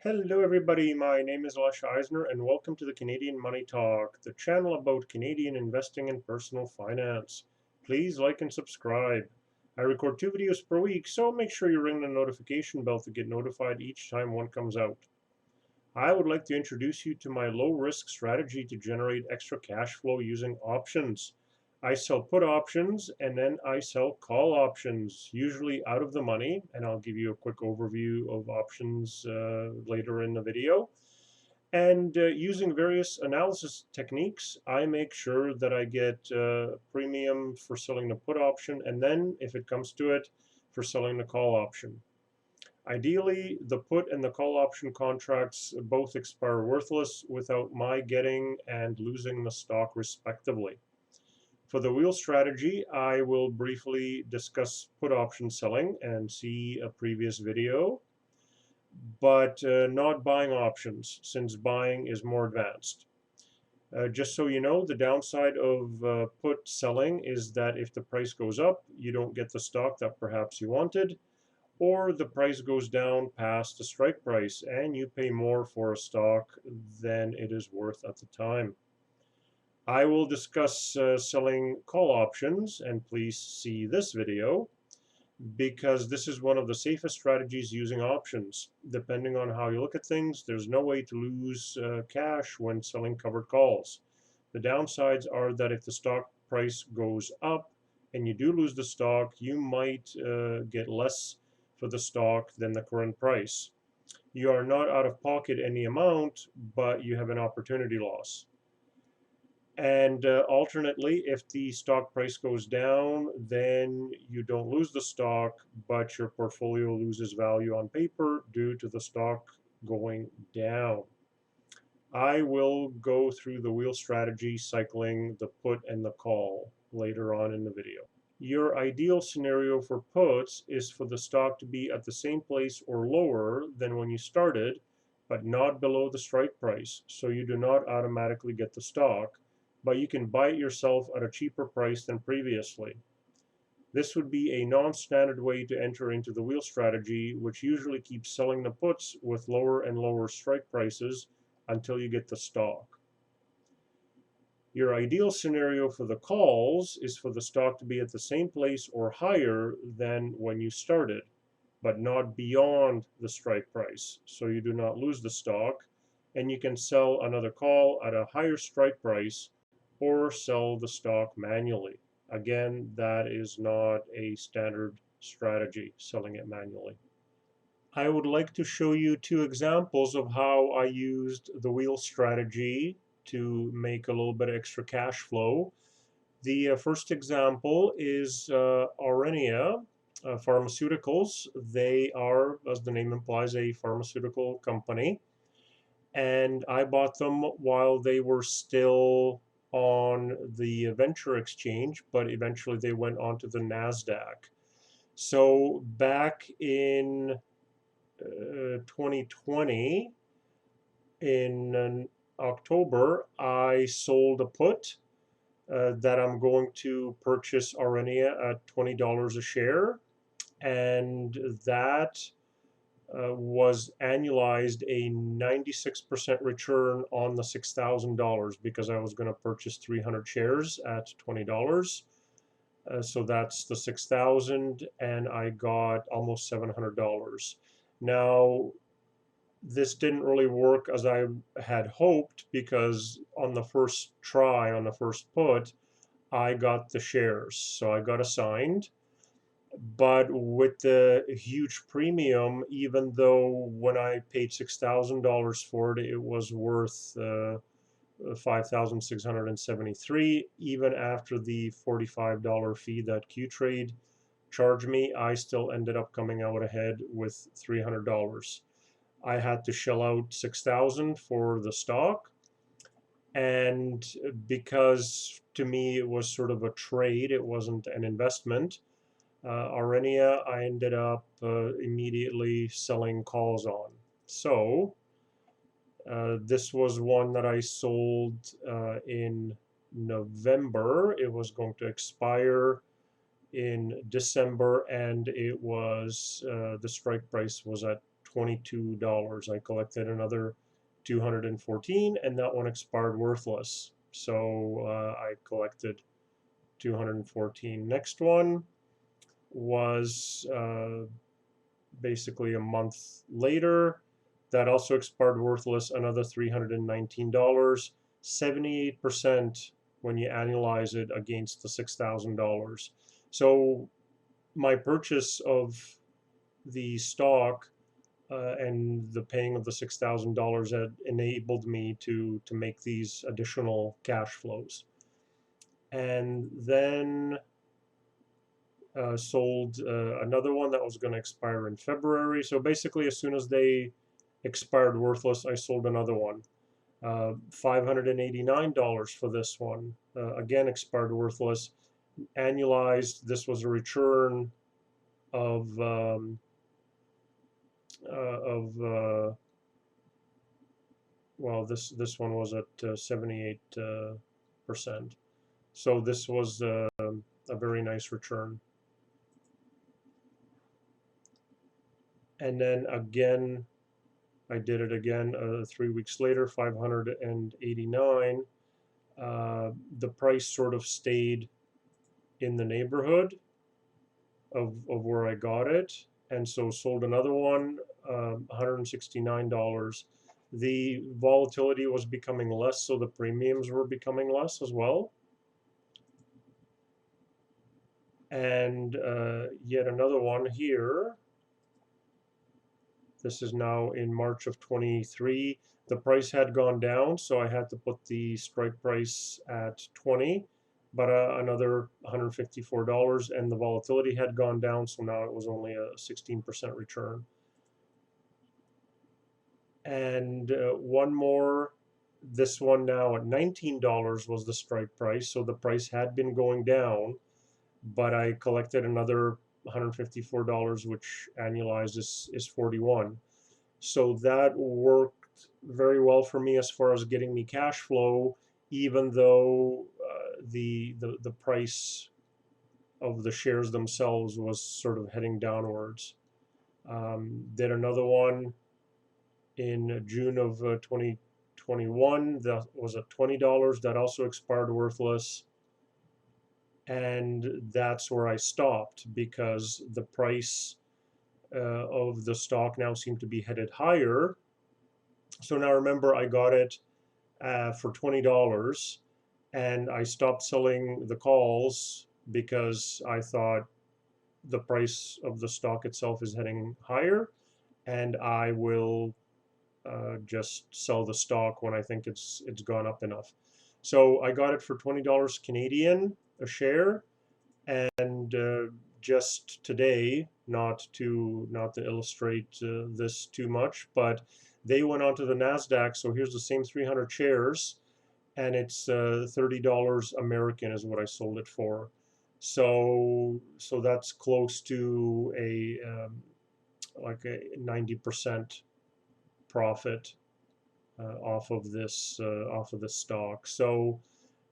Hello everybody, my name is Lasha Eisner and welcome to the Canadian Money Talk, the channel about Canadian investing and personal finance. Please like and subscribe. I record 2 videos per week, so make sure you ring the notification bell to get notified each time one comes out. I would like to introduce you to my low risk strategy to generate extra cash flow using options. I sell put options and then I sell call options, usually out of the money, and I'll give you a quick overview of options later in the video. And using various analysis techniques, I make sure that I get premium for selling the put option, and then, if it comes to it, for selling the call option. Ideally, the put and the call option contracts both expire worthless without my getting and losing the stock respectively. For the wheel strategy, I will briefly discuss put option selling and see a previous video, but not buying options since buying is more advanced. Just so you know, the downside of put selling is that if the price goes up, you don't get the stock that perhaps you wanted, or the price goes down past the strike price and you pay more for a stock than it is worth at the time. I will discuss selling call options, and please see this video because this is one of the safest strategies using options. Depending on how you look at things, there's no way to lose cash when selling covered calls. The downsides are that if the stock price goes up and you do lose the stock, you might get less for the stock than the current price. You are not out of pocket any amount, but you have an opportunity loss. And alternately, if the stock price goes down, then you don't lose the stock, but your portfolio loses value on paper due to the stock going down. I will go through the wheel strategy, cycling the put and the call later on in the video. Your ideal scenario for puts is for the stock to be at the same place or lower than when you started, but not below the strike price, so you do not automatically get the stock, but you can buy it yourself at a cheaper price than previously. This would be a non-standard way to enter into the wheel strategy, which usually keeps selling the puts with lower and lower strike prices until you get the stock. Your ideal scenario for the calls is for the stock to be at the same place or higher than when you started, but not beyond the strike price, so you do not lose the stock, and you can sell another call at a higher strike price or sell the stock manually. Again, that is not a standard strategy, selling it manually. I would like to show you 2 examples of how I used the wheel strategy to make a little bit of extra cash flow. The first example is Aurinia Pharmaceuticals. They are, as the name implies, a pharmaceutical company. And I bought them while they were still on the venture exchange, but eventually they went onto the NASDAQ. So back in 2020, in October, I sold a put that I'm going to purchase Aurinia at $20 a share, and that was annualized a 96% return on the $6,000 because I was going to purchase 300 shares at $20. So that's the 6,000, and I got almost $700. Now, this didn't really work as I had hoped because on the first try, on the first put, I got the shares. So I got assigned. But with the huge premium, even though when I paid $6,000 for it, it was worth 5,673, even after the $45 fee that Qtrade charged me, I still ended up coming out ahead with $300. I had to shell out 6,000 for the stock, and because to me it was sort of a trade, it wasn't an investment. Aurinia, I ended up immediately selling calls on. So this was one that I sold in November. It was going to expire in December, and it was the strike price was at $22. I collected another 214, and that one expired worthless. So I collected 214. Next one was basically a month later. That also expired worthless, another $319, 78% when you annualize it against the $6,000. So my purchase of the stock and the paying of the $6,000 had enabled me to make these additional cash flows. And then sold another one that was going to expire in February. So basically, as soon as they expired worthless, I sold another one. $589 for this one. Again, expired worthless. Annualized, this was a return of well, this one was at 78%. So this was a very nice return. And then again, I did it again 3 weeks later, 589. The price sort of stayed in the neighborhood of where I got it, and so sold another one, $169. The volatility was becoming less, so the premiums were becoming less as well. And yet another one here. This is now in March of 23. The price had gone down, so I had to put the strike price at 20, but another $154, and the volatility had gone down, so now it was only a 16% return. And one more, this one now at $19 was the strike price, so the price had been going down, but I collected another $154, which annualized is 41. So that worked very well for me as far as getting me cash flow, even though the price of the shares themselves was sort of heading downwards. Did another one in June of 2021 that was at $20. That also expired worthless. And that's where I stopped because the price of the stock now seemed to be headed higher. So now remember, I got it for $20, and I stopped selling the calls because I thought the price of the stock itself is heading higher, and I will just sell the stock when I think it's gone up enough. So I got it for $20 Canadian a share, and just today, not to illustrate this too much, but they went onto the Nasdaq. So here's the same 300 shares, and it's $30 American is what I sold it for. So that's close to a like a 90% profit off of this stock. So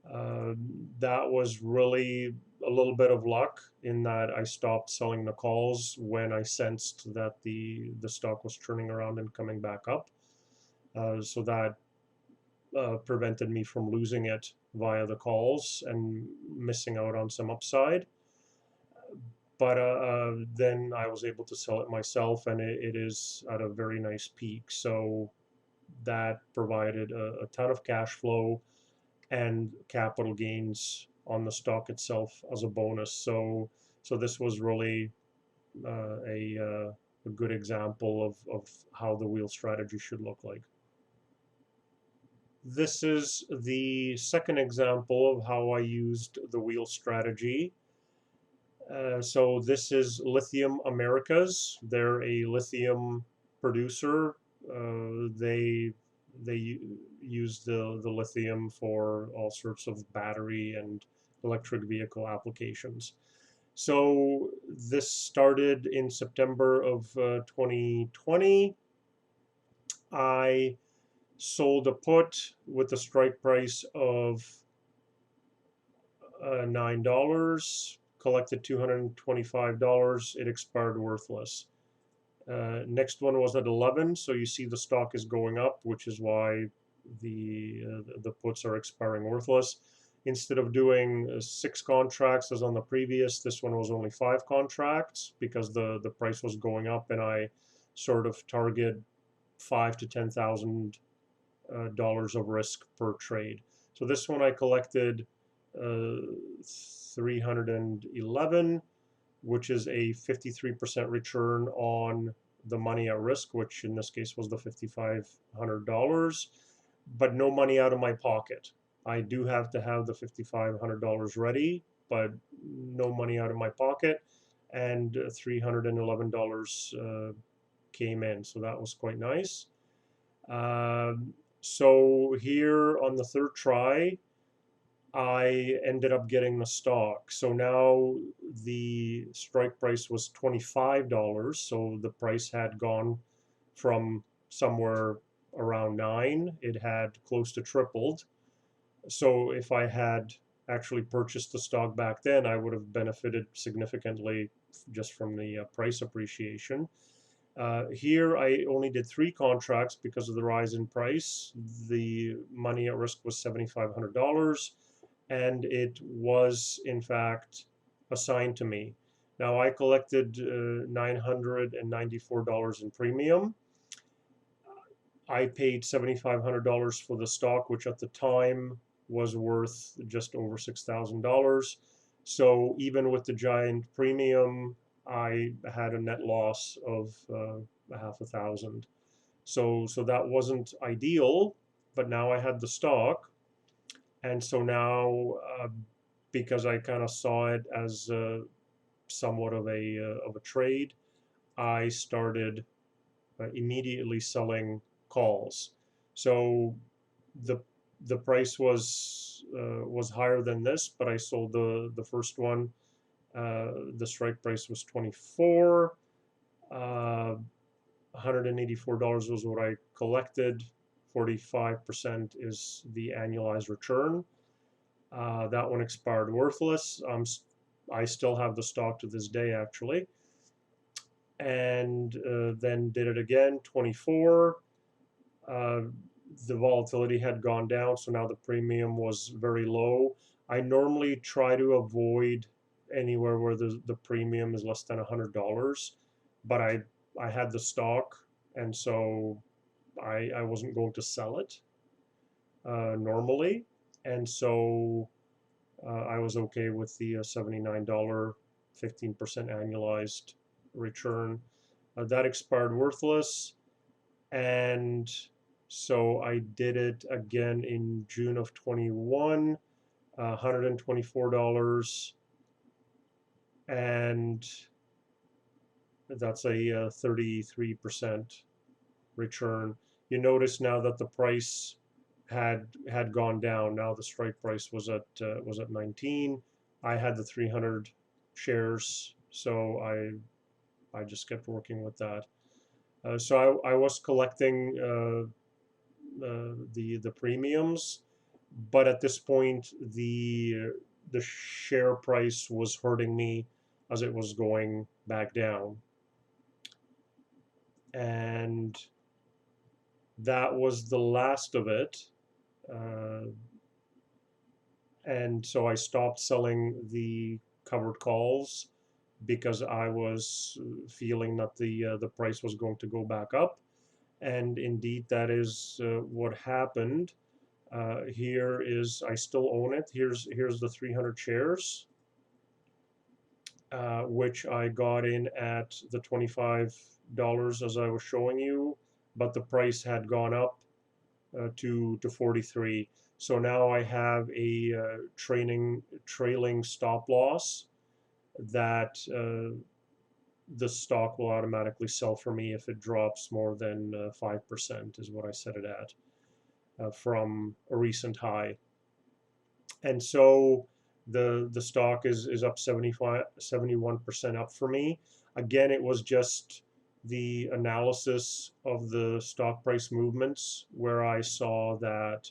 that was really a little bit of luck in that I stopped selling the calls when I sensed that the stock was turning around and coming back up. So that prevented me from losing it via the calls and missing out on some upside. But then I was able to sell it myself, and it is at a very nice peak. So that provided a ton of cash flow and capital gains on the stock itself as a bonus. So this was really a good example of how the wheel strategy should look like. This is the second example of how I used the wheel strategy. So this is Lithium Americas. They're a lithium producer. They use the lithium for all sorts of battery and electric vehicle applications. So this started in September of 2020. I sold a put with a strike price of $9, collected $225. It expired worthless. Next one was at 11, so you see the stock is going up, which is why the puts are expiring worthless. Instead of doing 6 contracts as on the previous, this one was only 5 contracts because the price was going up, and I sort of target $5,000 to $10,000 of risk per trade. So this one I collected 311, which is a 53% return on the money at risk, which in this case was the $5,500, but no money out of my pocket. I do have to have the $5,500 ready, but no money out of my pocket, and $311 came in, so that was quite nice. So here on the third try, I ended up getting the stock. So now the strike price was $25. So the price had gone from somewhere around 9. It had close to tripled. So if I had actually purchased the stock back then, I would have benefited significantly just from the price appreciation. Here I only did 3 contracts because of the rise in price. The money at risk was $7,500, and it was in fact assigned to me. Now I collected $994 in premium. I paid $7,500 for the stock, which at the time was worth just over $6,000. So even with the giant premium, I had a net loss of $500,000. So that wasn't ideal, but now I had the stock, and so now because I kind of saw it as somewhat of a trade, I started immediately selling calls. So the price was higher than this, but I sold the first one. The strike price was 24. $184 was what I collected. 45% is the annualized return. That one expired worthless. I still have the stock to this day, actually. And then did it again, 24. The volatility had gone down, so now the premium was very low. I normally try to avoid anywhere where the premium is less than $100, but I had the stock, and so I wasn't going to sell it normally, and so I was okay with the $79, 15% annualized return. That expired worthless, and so I did it again in June of 21, $124, and that's a 33% return. You notice now that the price had gone down. Now the strike price was at 19. I had the 300 shares, so I just kept working with that. So I was collecting the premiums, but at this point the share price was hurting me as it was going back down, and that was the last of it. And so I stopped selling the covered calls because I was feeling that the price was going to go back up, and indeed that is what happened. Here is, I still own it. Here's the 300 shares, which I got in at the $25 as I was showing you, but the price had gone up to 43. So now I have a trailing stop loss that the stock will automatically sell for me if it drops more than 5%, is what I set it at from a recent high. And so the stock is up 71% up for me. Again, it was just the analysis of the stock price movements where I saw that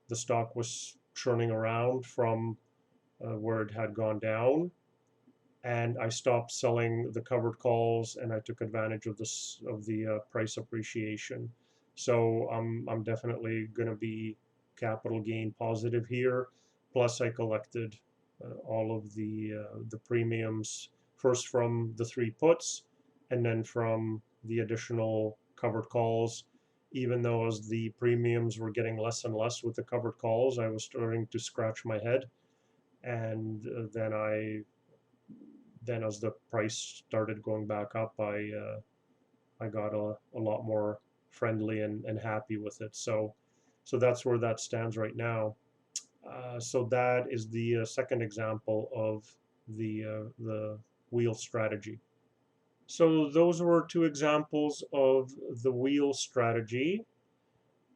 the stock was churning around from where it had gone down, and I stopped selling the covered calls, and I took advantage of the price appreciation. So I'm definitely going to be capital gain positive here. Plus, I collected all of the premiums, first from the 3 puts, and then from the additional covered calls. Even though as the premiums were getting less and less with the covered calls, I was starting to scratch my head. And then as the price started going back up, I got a lot more friendly and happy with it. So that's where that stands right now. So that is the second example of the wheel strategy. So those were 2 examples of the wheel strategy.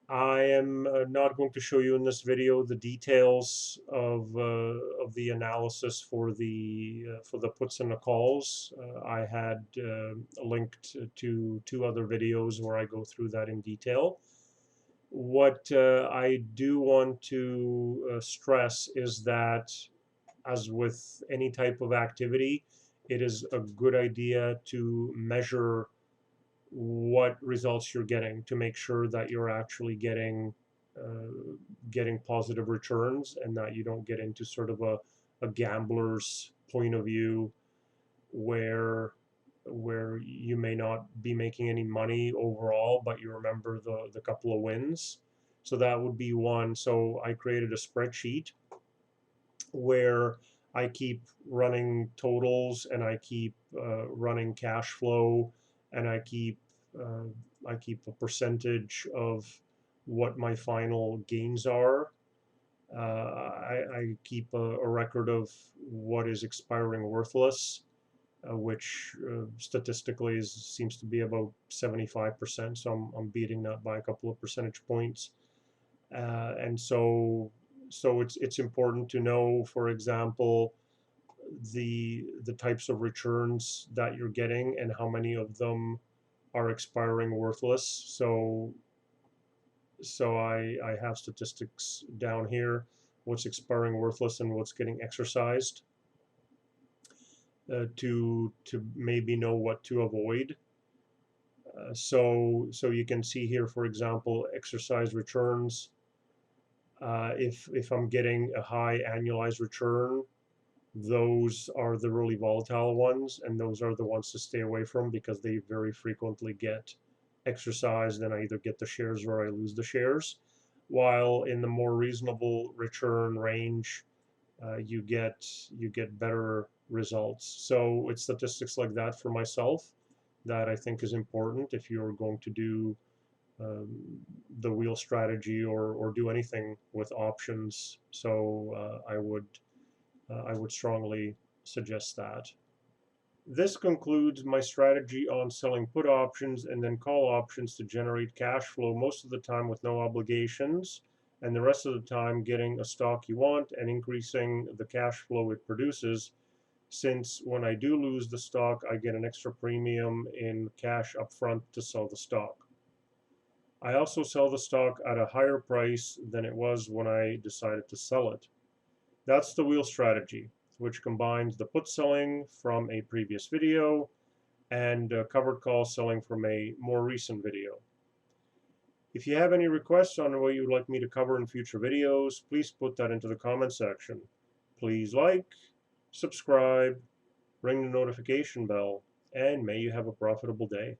I am not going to show you in this video the details of the analysis for the puts and the calls. I had linked to 2 other videos where I go through that in detail. What I do want to stress is that, as with any type of activity, it is a good idea to measure what results you're getting to make sure that you're actually getting positive returns, and that you don't get into sort of a gambler's point of view where you may not be making any money overall, but you remember the couple of wins. So that would be one. So I created a spreadsheet where I keep running totals, and I keep running cash flow, and uh, I keep a percentage of what my final gains are. I keep a record of what is expiring worthless, which statistically seems to be about 75%. So I'm beating that by a couple of percentage points. And so it's important to know, for example, the types of returns that you're getting and how many of them are expiring worthless. So I have statistics down here, what's expiring worthless and what's getting exercised, to maybe know what to avoid. So you can see here, for example, exercise returns. If I'm getting a high annualized return, those are the really volatile ones, and those are the ones to stay away from, because they very frequently get exercised, and I either get the shares or I lose the shares. While in the more reasonable return range, you get better results. So it's statistics like that for myself that I think is important if you're going to do the wheel strategy, or do anything with options. So I would strongly suggest that. This concludes my strategy on selling put options and then call options to generate cash flow, most of the time with no obligations, and the rest of the time getting a stock you want and increasing the cash flow it produces, since when I do lose the stock, I get an extra premium in cash upfront to sell the stock. I also sell the stock at a higher price than it was when I decided to sell it. That's the wheel strategy, which combines the put selling from a previous video and covered call selling from a more recent video. If you have any requests on what you'd like me to cover in future videos, please put that into the comment section. Please like, subscribe, ring the notification bell, and may you have a profitable day.